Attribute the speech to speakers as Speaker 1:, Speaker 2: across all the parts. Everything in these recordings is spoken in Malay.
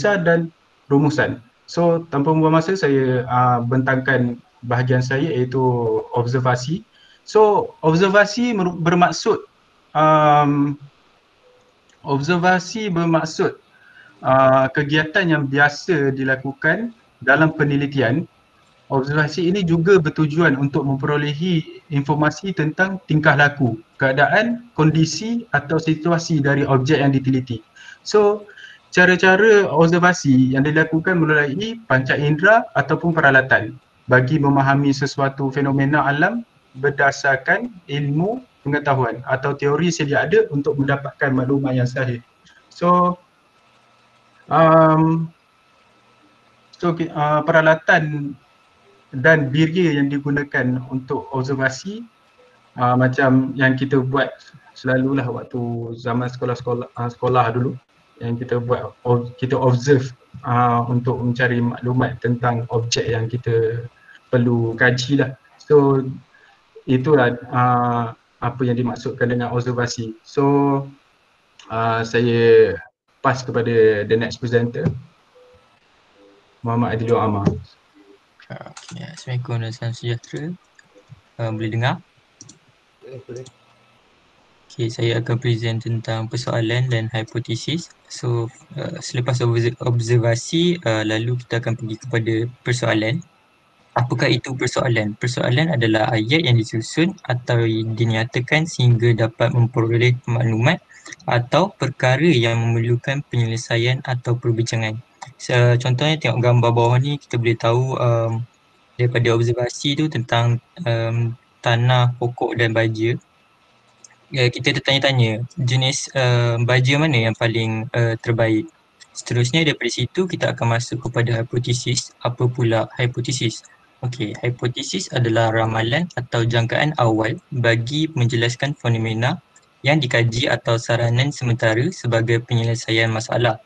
Speaker 1: besar dan rumusan. So tanpa membuang masa, saya bentangkan bahagian saya, iaitu observasi. So observasi bermaksud um, kegiatan yang biasa dilakukan dalam penelitian. Observasi ini juga bertujuan untuk memperolehi informasi tentang tingkah laku, keadaan, kondisi atau situasi dari objek yang diteliti. So, cara-cara observasi yang dilakukan melalui panca indera ataupun peralatan bagi memahami sesuatu fenomena alam berdasarkan ilmu pengetahuan atau teori sedia ada untuk mendapatkan maklumat yang sahih. So, um, peralatan dan biria yang digunakan untuk observasi macam yang kita buat selalulah waktu zaman sekolah dulu, yang kita buat, kita observe untuk mencari maklumat tentang objek yang kita perlu kaji lah. So itulah apa yang dimaksudkan dengan observasi. So saya pass kepada the next presenter, Muhammad Adilul Amar.
Speaker 2: Okay. Assalamualaikum dan salam sejahtera. Boleh dengar?
Speaker 3: Boleh.
Speaker 2: Okay, saya akan present tentang persoalan dan hipotesis. So, selepas observasi, lalu kita akan pergi kepada persoalan. Apakah itu persoalan? Persoalan adalah ayat yang disusun atau dinyatakan sehingga dapat memperoleh maklumat atau perkara yang memerlukan penyelesaian atau perbincangan. Contohnya tengok gambar bawah ni, kita boleh tahu daripada observasi tu tentang tanah, pokok dan baja. Kita tertanya-tanya jenis baja mana yang paling terbaik. Seterusnya daripada situ kita akan masuk kepada hipotesis. Apa pula hipotesis? Okey, hipotesis adalah ramalan atau jangkaan awal bagi menjelaskan fenomena yang dikaji atau saranan sementara sebagai penyelesaian masalah.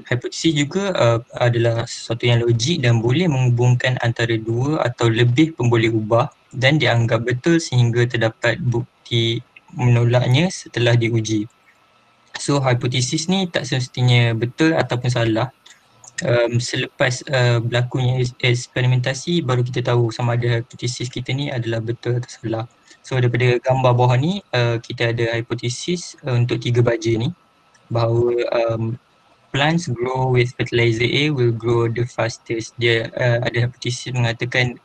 Speaker 2: Hipotesis juga adalah sesuatu yang logik dan boleh menghubungkan antara dua atau lebih pemboleh ubah dan dianggap betul sehingga terdapat bukti menolaknya setelah diuji. So hipotesis ni tak semestinya betul ataupun salah. Selepas berlakunya eksperimentasi baru kita tahu sama ada hipotesis kita ni adalah betul atau salah. So daripada gambar bawah ni kita ada hipotesis untuk 3 baja ni, bahawa plants grow with fertilizer A will grow the fastest. Dia ada hipotesis mengatakan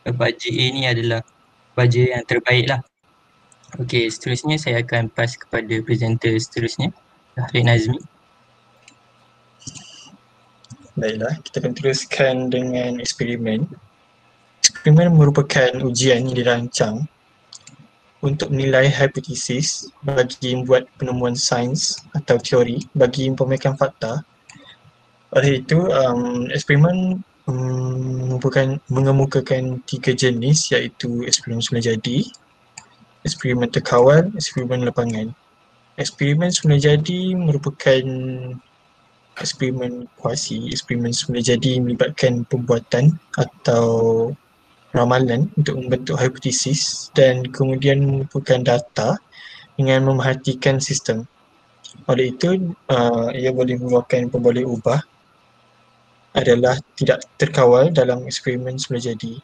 Speaker 2: baja A ni adalah baja yang terbaik lah. Okey, seterusnya saya akan pass kepada presenter seterusnya, Khalid Nazmi.
Speaker 4: Baiklah, kita akan teruskan dengan eksperimen. Eksperimen merupakan ujian yang dirancang untuk menilai hipotesis bagi membuat penemuan sains atau teori bagi mempermainkan fakta. Oleh itu, eksperimen mengemukakan 3 jenis, iaitu eksperimen semula jadi, eksperimen terkawal, eksperimen lapangan. Eksperimen semula jadi merupakan eksperimen kuasi. Eksperimen semula jadi melibatkan pembuatan atau ramalan untuk membentuk hipotesis dan kemudian mengumpulkan data dengan memerhatikan sistem. Oleh itu, ia boleh mengeluarkan pemboleh ubah adalah tidak terkawal dalam eksperimen semula jadi.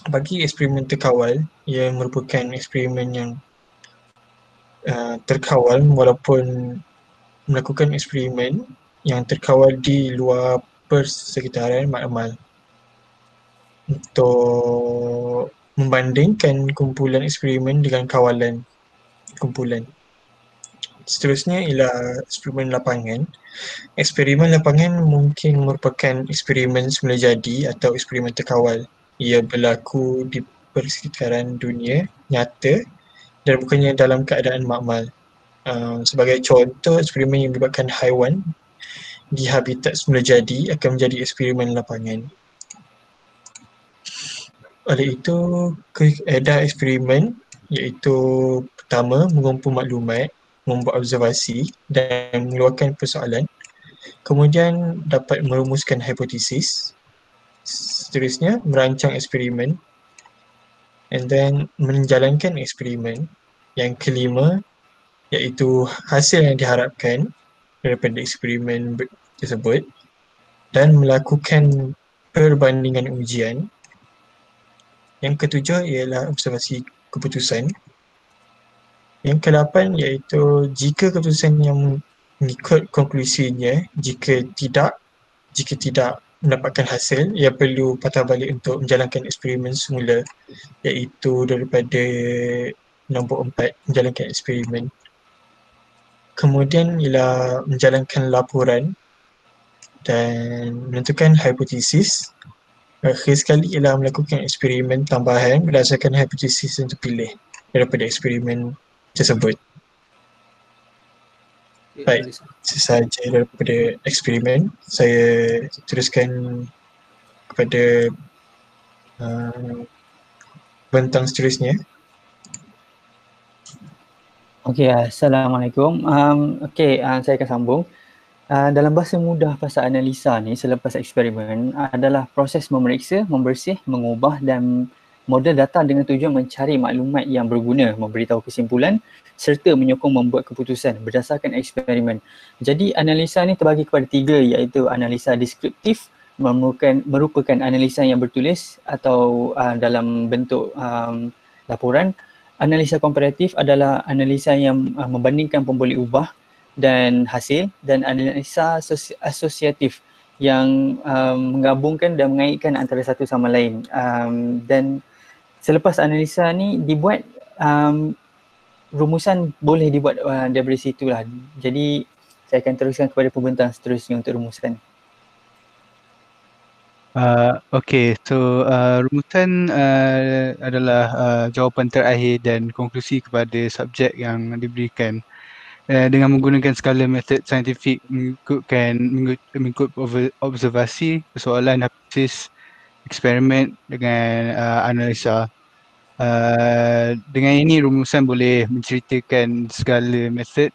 Speaker 4: Bagi eksperimen terkawal, ia merupakan eksperimen yang terkawal walaupun melakukan eksperimen yang terkawal di luar persekitaran makmal. Untuk membandingkan kumpulan eksperimen dengan kawalan kumpulan. Seterusnya ialah eksperimen lapangan. Eksperimen lapangan mungkin merupakan eksperimen semula jadi atau eksperimen terkawal. Ia berlaku di persekitaran dunia nyata dan bukannya dalam keadaan makmal. Sebagai contoh, eksperimen yang melibatkan haiwan di habitat semula jadi akan menjadi eksperimen lapangan. Oleh itu, kaedah eksperimen iaitu pertama, mengumpul maklumat, membuat observasi dan mengeluarkan persoalan. Kemudian dapat merumuskan hipotesis. Seterusnya, merancang eksperimen and then menjalankan eksperimen. Yang kelima, iaitu hasil yang diharapkan daripada eksperimen tersebut dan melakukan perbandingan ujian. Yang ketujuh ialah observasi keputusan. Yang ke-8 iaitu jika keputusan yang mengikut konklusinya, jika tidak mendapatkan hasil, ia perlu patah balik untuk menjalankan eksperimen semula, iaitu daripada nombor 4, menjalankan eksperimen. Kemudian ialah menjalankan laporan dan menentukan hipotesis. Akhir sekali ialah melakukan eksperimen tambahan berdasarkan hipotesis yang terpilih daripada eksperimen tersebut. Baik, sesaja daripada eksperimen. Saya teruskan kepada bentang seterusnya.
Speaker 5: Okey, Assalamualaikum. Saya akan sambung. Dalam bahasa mudah pasal analisa ni selepas eksperimen adalah proses memeriksa, membersih, mengubah dan model data dengan tujuan mencari maklumat yang berguna, memberitahu kesimpulan serta menyokong membuat keputusan berdasarkan eksperimen. Jadi analisa ni terbagi kepada 3, iaitu analisa deskriptif, merupakan analisa yang bertulis atau dalam bentuk laporan. Analisa komparatif adalah analisa yang membandingkan pemboleh ubah dan hasil, dan analisa asosiatif yang menggabungkan dan mengaitkan antara satu sama lain. Dan selepas analisa ni dibuat, rumusan boleh dibuat daripada situlah. Jadi saya akan teruskan kepada pembentang seterusnya untuk rumusan.
Speaker 6: Rumusan adalah jawapan terakhir dan konklusi kepada subjek yang diberikan dengan menggunakan skala metod saintifik mengikut observasi, persoalan, hipotesis, eksperimen dengan analisa. Dengan ini rumusan boleh menceritakan segala metod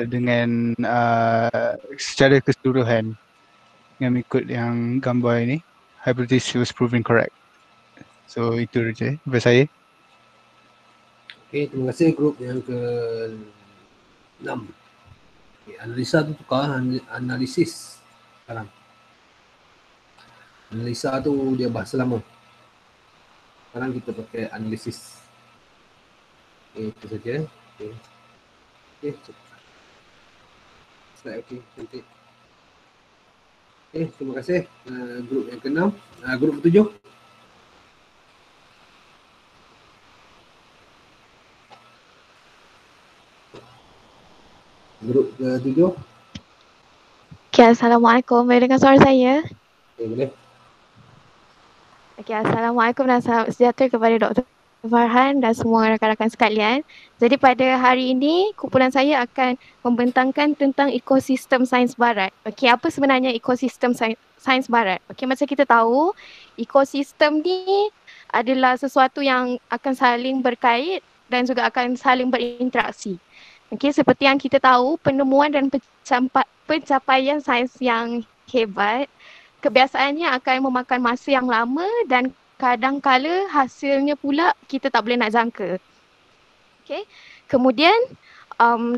Speaker 6: dengan secara keseluruhan dengan mengikut yang gambar ini. Hypothesis was proven correct. So itu saja daripada saya.
Speaker 3: Okey, terima kasih grup yang ke-6. Okay, analisa tu tukar analisis sekarang. Analisa tu dia bahasa lama. Sekarang kita pakai analisis. Okey, itu saja. Okey. Okey, slide okey, cantik. Okey, terima kasih grup yang ke-6. Grup ke-7. Grup ke-7.
Speaker 7: Okay, Assalamualaikum. Boleh dengar suara saya?
Speaker 3: Okay, boleh.
Speaker 7: Okay, Assalamualaikum dan salam sejahtera kepada Dr. Farhan dan semua rakan-rakan sekalian. Jadi pada hari ini, kumpulan saya akan membentangkan tentang ekosistem sains barat. Okey, apa sebenarnya ekosistem sains barat? Okey, macam kita tahu, ekosistem ni adalah sesuatu yang akan saling berkait dan juga akan saling berinteraksi. Okey, seperti yang kita tahu, penemuan dan pencapaian sains yang hebat kebiasaannya akan memakan masa yang lama dan kadang-kala hasilnya pula kita tak boleh nak jangka. Okay. Kemudian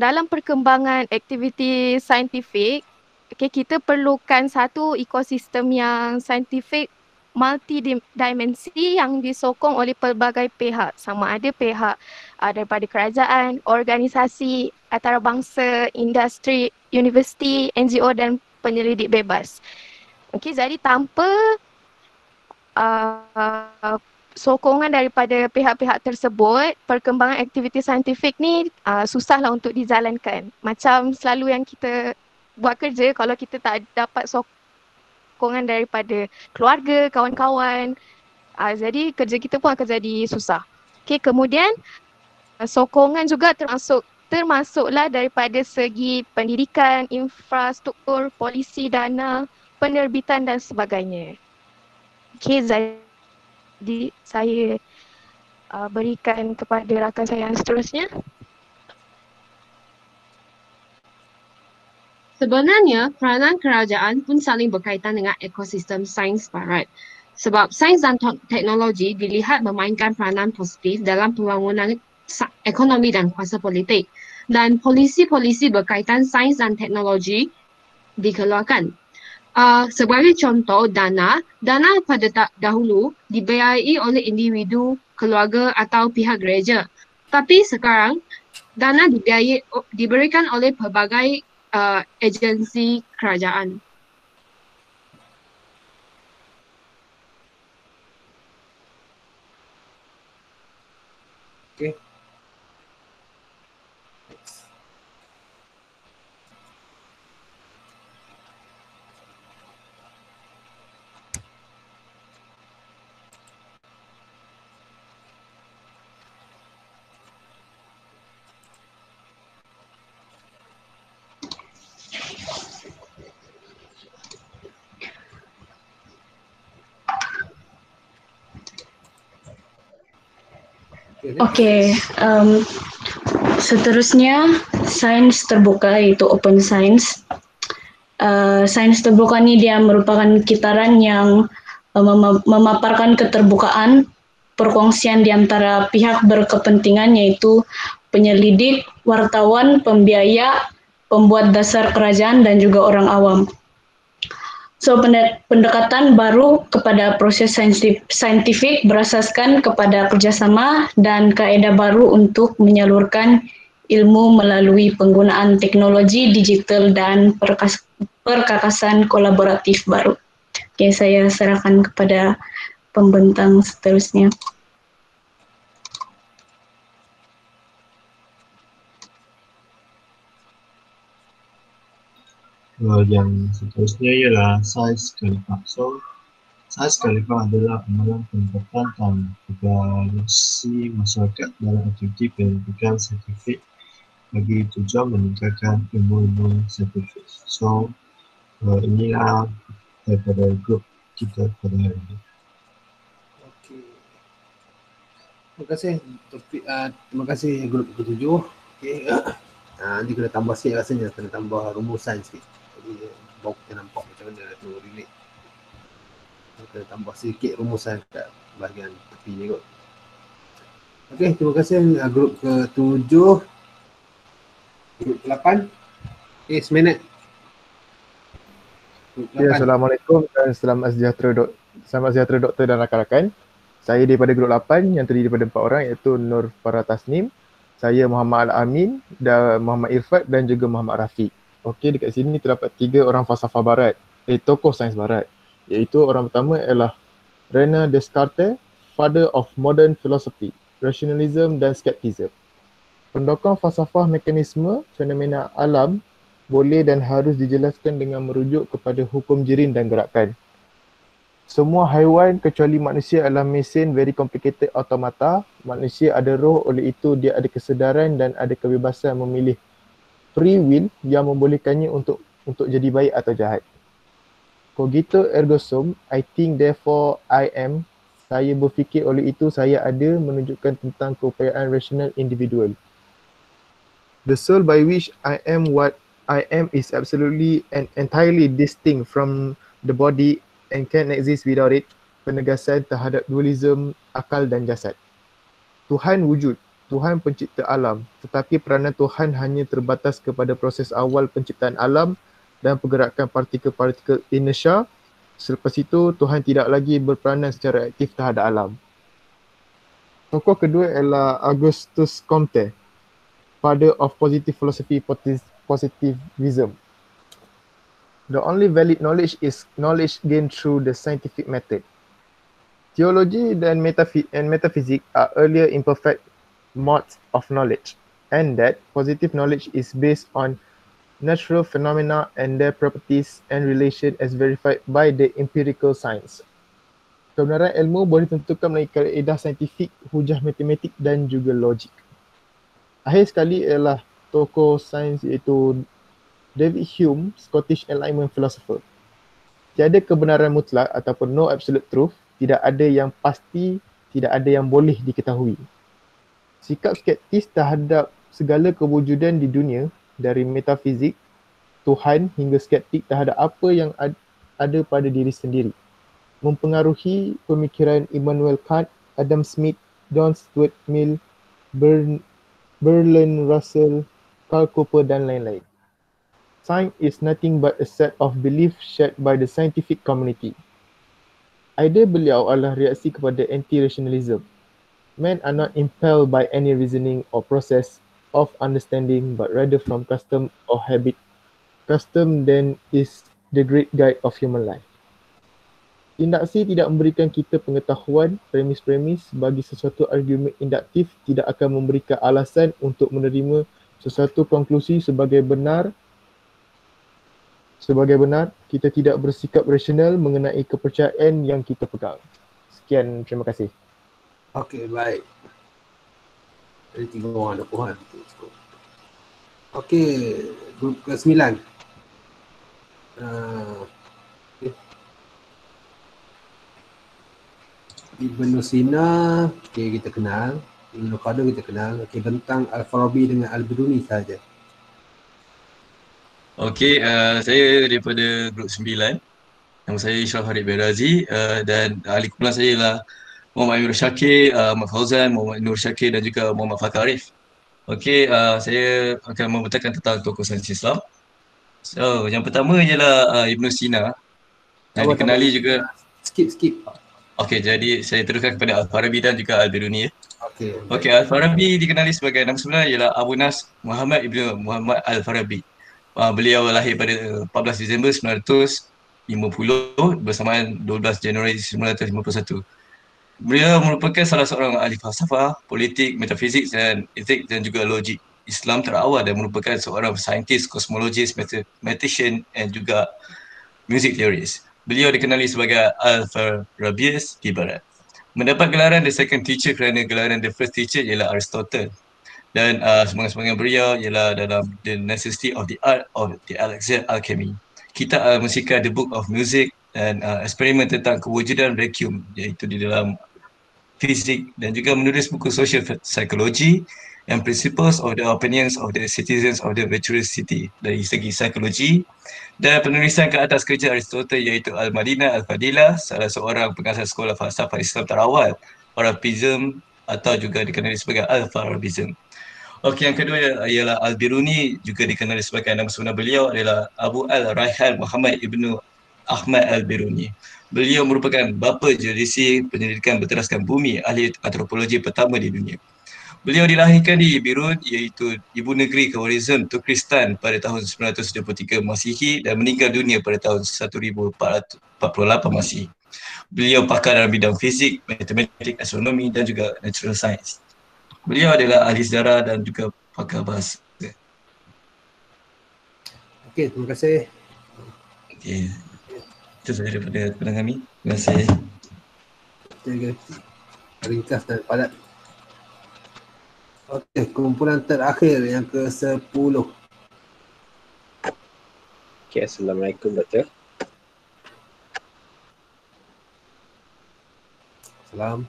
Speaker 7: dalam perkembangan aktiviti saintifik, okay, kita perlukan satu ekosistem yang saintifik multidimensi yang disokong oleh pelbagai pihak. Sama ada pihak daripada kerajaan, organisasi, antarabangsa, industri, universiti, NGO dan penyelidik bebas. Okay, jadi tanpa sokongan daripada pihak-pihak tersebut, perkembangan aktiviti saintifik ni susahlah untuk dijalankan. Macam selalu yang kita buat kerja, kalau kita tak dapat sokongan daripada keluarga, kawan-kawan, jadi kerja kita pun akan jadi susah. Okay, kemudian sokongan juga termasuklah daripada segi pendidikan, infrastruktur, polisi, dana, penerbitan dan sebagainya. Okay, jadi saya berikan kepada rakan saya yang seterusnya.
Speaker 8: Sebenarnya, peranan kerajaan pun saling berkaitan dengan ekosistem sains barat. Sebab sains dan teknologi dilihat memainkan peranan positif dalam pembangunan ekonomi dan kuasa politik. Dan polisi-polisi berkaitan sains dan teknologi dikeluarkan. Sebagai contoh, dana pada dahulu dibiayai oleh individu, keluarga atau pihak gereja. Tapi sekarang dana diberikan oleh pelbagai agensi kerajaan.
Speaker 3: Okay.
Speaker 9: Okey, seterusnya sains terbuka iaitu open science. Sains terbuka ni dia merupakan kitaran yang memaparkan keterbukaan perkongsian di antara pihak berkepentingan iaitu penyelidik, wartawan, pembiaya, pembuat dasar kerajaan dan juga orang awam. So pendekatan baru kepada proses saintifik berasaskan kepada kerjasama dan kaedah baru untuk menyalurkan ilmu melalui penggunaan teknologi digital dan perkakasan kolaboratif baru. Okay, saya serahkan kepada pembentang seterusnya.
Speaker 10: Yang seterusnya ialah sains khalifah. So, sains khalifah adalah amalan pendekatan dan evaluasi masyarakat dalam aktiviti penyelidikan saintifik bagi tujuan meningkatkan ilmu-ilmu saintifik. So, inilah daripada grup kita pada hari ini.
Speaker 3: Okey. Terima kasih terima kasih grup ke-7. Okey. Nanti kena tambah sikit rasanya, kena tambah rumusan sikit. Jadi baru kita nampak macam mana tu relate. Kena tambah sikit rumusan kat bahagian tepi ni kot. Okey, terima kasih grup ke-7. Grup ke-8. Okey, seminit.
Speaker 11: Ya, Assalamualaikum dan selamat sejahtera doktor dan rakan-rakan. Saya daripada grup 8 yang terdiri daripada 4 orang iaitu Nur Farah Tasnim, saya Muhammad Al-Amin, dan Muhammad Irfat dan juga Muhammad Rafiq. Okey, dekat sini terdapat 3 orang falsafah barat, tokoh sains barat. Iaitu orang pertama ialah René Descartes, father of modern philosophy, rationalism dan skepticism. Pendokong falsafah mekanisme fenomena alam boleh dan harus dijelaskan dengan merujuk kepada hukum jirin dan gerakan. Semua haiwan kecuali manusia adalah mesin very complicated automata. Manusia ada roh, oleh itu dia ada kesedaran dan ada kebebasan memilih free will yang membolehkannya untuk jadi baik atau jahat. Cogito ergo sum, I think therefore I am. Saya berfikir, oleh itu saya ada, menunjukkan tentang keupayaan rasional individual. The soul by which I am what I am is absolutely and entirely distinct from the body and can exist without it. Penegasan terhadap dualism akal dan jasad. Tuhan wujud, Tuhan pencipta alam, tetapi peranan Tuhan hanya terbatas kepada proses awal penciptaan alam dan pergerakan partikel-partikel inertia. Selepas itu, Tuhan tidak lagi berperanan secara aktif terhadap alam. Tokoh kedua ialah Auguste Comte, father of positive philosophy, positivism. The only valid knowledge is knowledge gained through the scientific method. Theology and metaphysics are earlier imperfect modes of knowledge, and that positive knowledge is based on natural phenomena and their properties and relation as verified by the empirical science. Kebenaran ilmu boleh ditentukan melalui kaedah saintifik, hujah matematik dan juga logik. Akhir sekali ialah tokoh sains iaitu David Hume, Scottish Enlightenment philosopher. Tiada kebenaran mutlak ataupun no absolute truth, tidak ada yang pasti, tidak ada yang boleh diketahui. Sikap skeptis terhadap segala kewujudan di dunia, dari metafizik, Tuhan hingga skeptik terhadap apa yang ada pada diri sendiri, mempengaruhi pemikiran Immanuel Kant, Adam Smith, John Stuart Mill, Bertrand Russell, Karl Popper dan lain-lain. Science is nothing but a set of beliefs shared by the scientific community. Idea beliau adalah reaksi kepada anti-rationalism. Men are not impelled by any reasoning or process of understanding but rather from custom or habit. Custom then is the great guide of human life. Induksi tidak memberikan kita pengetahuan, premis-premis bagi sesuatu argumen induktif tidak akan memberikan alasan untuk menerima sesuatu konklusi sebagai benar, kita tidak bersikap rasional mengenai kepercayaan yang kita pegang. Sekian, terima kasih.
Speaker 3: Okey, baik. Jadi 3 orang ada puan. Okey, grup ke-9. Ibn Sina, okay, kita kenal. Ibn Khaldun kita kenal. Okey, tentang Al-Farabi dengan Al-Biruni saja.
Speaker 12: Okey, saya daripada grup 9. Nama saya Ishraf Harib Berazi dan ahli kumpulan saya ialah Muhammad Amir Syakir, Muhammad Fauzan, Muhammad Nur Syakir dan juga Muhammad Fakar Arif. Okey, saya akan membentangkan tentang tokoh sains Islam. So, yang pertama ialah Ibn Sina. Yang dikenali juga
Speaker 3: Skip.
Speaker 12: Okey, jadi saya teruskan kepada Al-Farabi dan juga Al-Biruni.
Speaker 3: Okey,
Speaker 12: Al-Farabi dikenali sebagai nama sebenar ialah Abu Nas Muhammad Ibn Muhammad Al-Farabi. Beliau lahir pada 14 Disember 1950 bersamaan 12 Januari 1951. Beliau merupakan salah seorang ahli falsafah, politik, metafizik dan etik dan juga logik Islam terawal dan merupakan seorang saintis, kosmologis, mathematician dan juga music theorist. Beliau dikenali sebagai Al-Farabius di Barat. Mendapat gelaran the second teacher kerana gelaran the first teacher ialah Aristotle. Dan semangat-semangat beliau ialah dalam The Necessity of the Art of the Alchemy. Kitab Al-Musika, The Book of Music dan eksperimen tentang kewujudan vacuum iaitu di dalam fizik dan juga menulis buku Social Psychology and Principles of the Opinions of the Citizens of the Virtuous City dari segi psikologi dan penulisan ke atas kerja Aristotle iaitu Al-Madinah Al-Fadilah, salah seorang pengasas sekolah falsafah Islam terawal, Farabism atau juga dikenali sebagai Al-Farabism. Okey, yang kedua ialah Al-Biruni, juga dikenali sebagai nama sebenar beliau adalah Abu Al-Rayhan Muhammad Ibnu Ahmad Al-Biruni. Beliau merupakan bapa geodesi penyelidikan berteraskan bumi, ahli antropologi pertama di dunia. Beliau dilahirkan di Beirut iaitu ibu negeri Khwarizm Turkistan pada tahun 923 Masihi dan meninggal dunia pada tahun 1448 Masihi. Beliau pakar dalam bidang fizik, matematik, astronomi dan juga natural science. Beliau adalah ahli sejarah dan juga pakar bahasa.
Speaker 3: Okey, terima kasih.
Speaker 12: Okey. Itu sahaja daripada pandangan kami. Terima kasih.
Speaker 3: Ringkas dan padat. Okey, kumpulan terakhir yang ke-10.
Speaker 13: Okey, Assalamualaikum Doktor.
Speaker 3: Salam.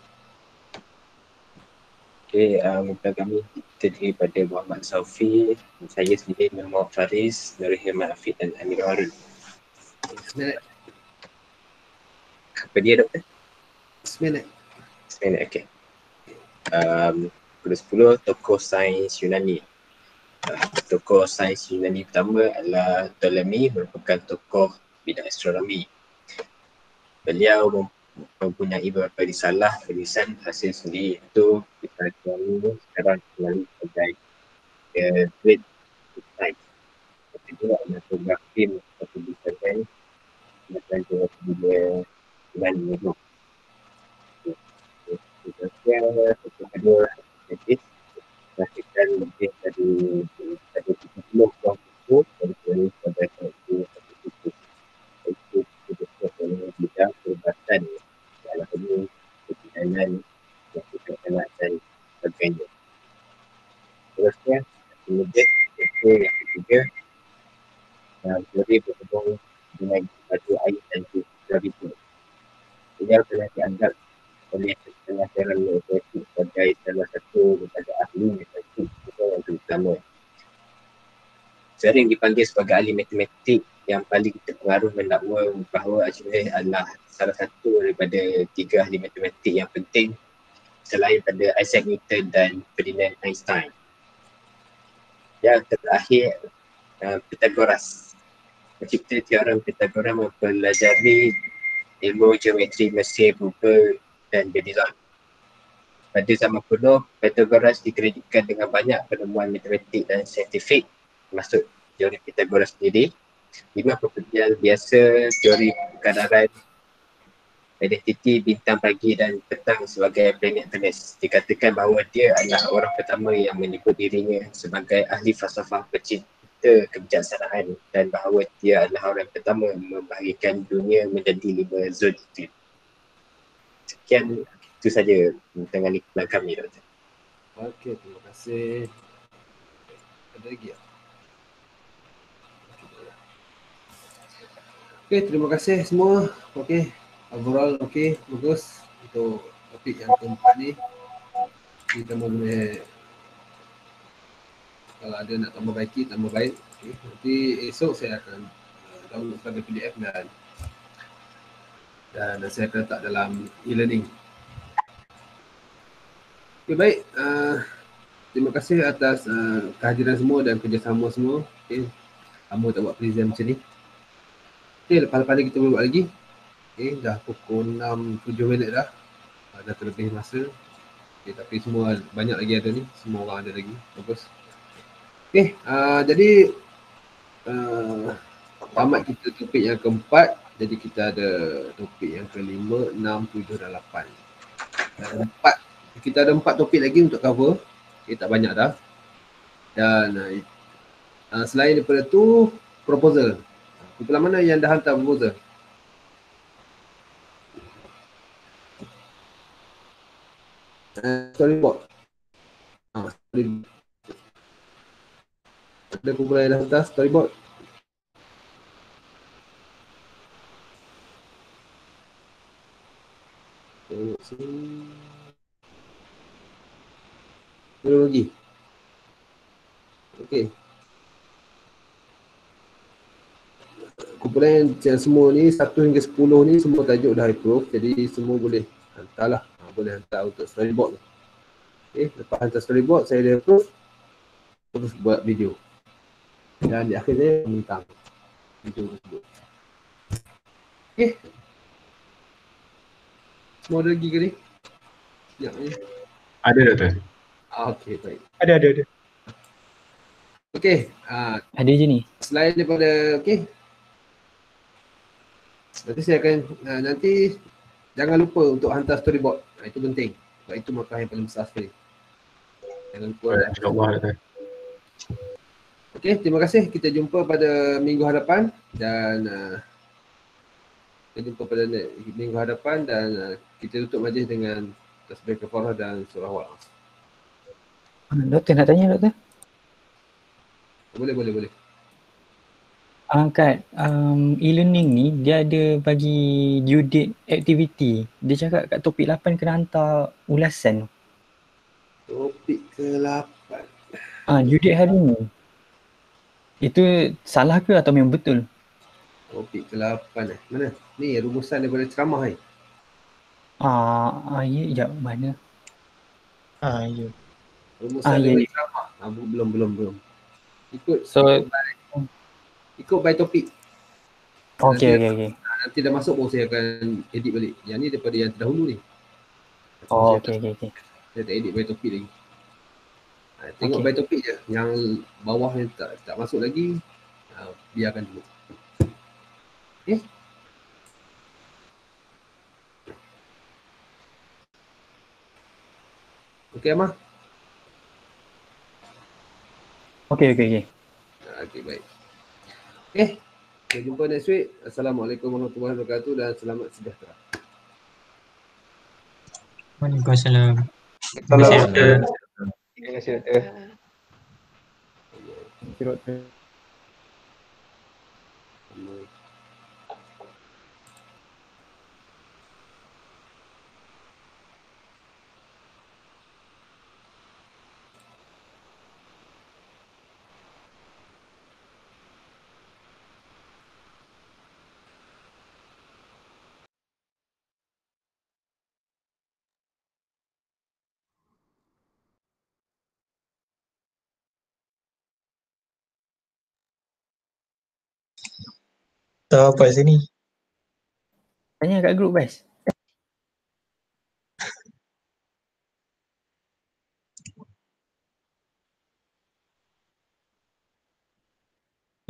Speaker 13: Okey, kumpulan kami terdiri pada Muhammad Zaufi, saya sendiri Muhammad Faris, Nurul Hilman Afiq dan Amir Harun.
Speaker 3: Seminit.
Speaker 13: Apa dia Doktor?
Speaker 3: Seminit,
Speaker 13: okey. Ke-10, tokoh sains Yunani. Tokoh sains Yunani pertama adalah Ptolemy, merupakan tokoh bidang astronomi. Beliau mempunyai beberapa risalah tulisan hasil sendiri, iaitu risalah ini sekarang dikenali sebagai Great Science. Kedua adalah fotografi atau desain dan juga Yunani itu. Kedua jadi pastikan lebih dari 30 orang itu dari pada itu bidang perubatan dalam ini kebijakan kebijakan dan sebagainya. Terusnya kemudian yang ketiga lebih berhubung dengan satu air dan graviti. Ia telah dianggap oleh pengajaran matematik sebagai salah satu daripada ahli matematik yang terutama. Sering dipanggil sebagai ahli matematik yang paling terpengaruh mendakwa bahawa Archimedes adalah salah satu daripada 3 ahli matematik yang penting selain pada Isaac Newton dan Ferdinand Einstein. Yang terakhir Pythagoras. Mencipta teorem Pythagoras mempelajari ilmu geometri Mesir, Google dan Babylon. Pada zaman kuno, Pythagoras dikreditkan dengan banyak penemuan matematik dan saintifik, termasuk teori Pythagoras sendiri. 5 pekerjaan biasa, teori kekadaran, identiti bintang pagi dan petang sebagai planet Venus. Dikatakan bahawa dia adalah orang pertama yang menyebut dirinya sebagai ahli falsafah pecinta kebijaksanaan dan bahawa dia adalah orang pertama membahagikan dunia menjadi 5 zodiak. Sekian, itu saja tentang iklan kami, Doktor.
Speaker 3: Okey, terima kasih. Ada lagi tak? Okey, terima kasih semua. Okey, overall okey, bagus untuk topik yang keempat ni. Kita boleh, kalau ada nak tambah baiki, tambah baik. Okay. Nanti esok saya akan download pada PDF dan saya akan letak dalam e-learning. Okay, baik. Terima kasih atas kehadiran semua dan kerjasama semua. Okay. Lama tak buat present macam ni. Okay, lepas-lepas ni kita boleh buat lagi. Okay, dah pukul 6-7 minit dah. Dah terlebih masa. Okay, tapi semua banyak lagi ada ni. Semua orang ada lagi. Bagus. Okay, jadi tamat kita topik yang keempat. Jadi kita ada topik yang kelima, 6, 7 dan 8. Kita ada 4 topik lagi untuk cover. Okay, tak banyak dah. Dan selain daripada tu, proposal. Kumpulan mana yang dah hantar proposal? Storyboard. Storyboard. Ada kumpulan yang dah hantar storyboard? Tengok sini. Belum lagi. Okey. Kumpulan yang semua ni 1 hingga 10 ni semua tajuk dah approve. Jadi semua boleh hantarlah. Boleh hantar untuk storyboard tu. Okey, lepas hantar storyboard saya dah approve. Terus buat video. Dan di akhirnya bintang video tersebut. Okey. Semua ada lagi ke ni? Sekejap ni.
Speaker 1: Ada, Doktor.
Speaker 3: Okey, baik.
Speaker 4: Ada.
Speaker 3: Okey.
Speaker 5: Ada je ni.
Speaker 3: Selain daripada, okey. Nanti saya akan, nanti jangan lupa untuk hantar storyboard. Itu penting. Sebab itu markah yang paling besar sekali. Jangan lupa.
Speaker 1: InsyaAllah, Doktor.
Speaker 3: Okey, terima kasih. Kita jumpa pada minggu hadapan dan kita jumpa pada minggu hadapan dan kita tutup majlis dengan tasbih kafarah dan surah Walah.
Speaker 5: Doktor nak tanya, Doktor?
Speaker 3: Boleh.
Speaker 5: Kat e-learning ni dia ada bagi due date activity. Dia cakap kat topik 8 kena hantar ulasan.
Speaker 3: Topik ke-8.
Speaker 5: Due date hari ni. Itu salah ke atau memang betul?
Speaker 3: Topik ke-8 Mana? Ni rumusan daripada ceramah ni.
Speaker 5: Ya, mana?
Speaker 4: Ya.
Speaker 3: Rumusan daripada ceramah. Belum. Ikut by topik.
Speaker 5: Okey.
Speaker 3: Nanti dah masuk baru saya akan edit balik. Yang ni daripada yang terdahulu ni.
Speaker 5: Okey.
Speaker 3: Saya tak edit by topik lagi. Tengok by topik je. Yang bawah yang tak masuk lagi, biarkan dulu. Okay. Okey, Amah?
Speaker 5: Okey.
Speaker 3: Okey, baik. Okay. Kita jumpa next week. Assalamualaikum warahmatullahi wabarakatuh dan selamat sejahtera.
Speaker 2: Waalaikumsalam.
Speaker 11: Terima kasih,
Speaker 2: Doktor.
Speaker 11: Terima kasih, Doktor. Terima kasih, Doktor.
Speaker 4: Tahu apa sini?
Speaker 5: Tanya kat grup guys.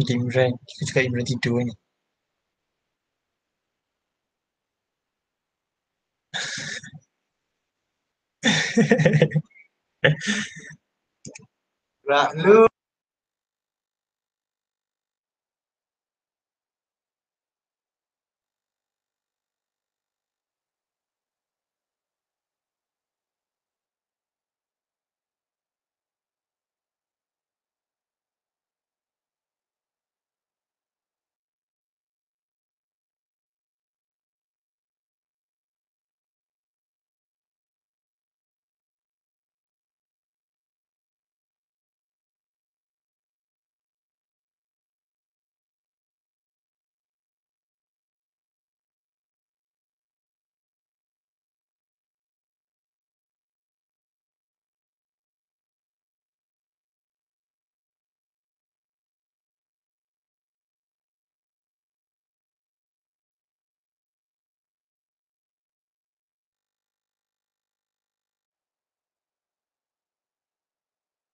Speaker 4: Imran. Kita cakap Imran tidur ni.
Speaker 10: Rak lu.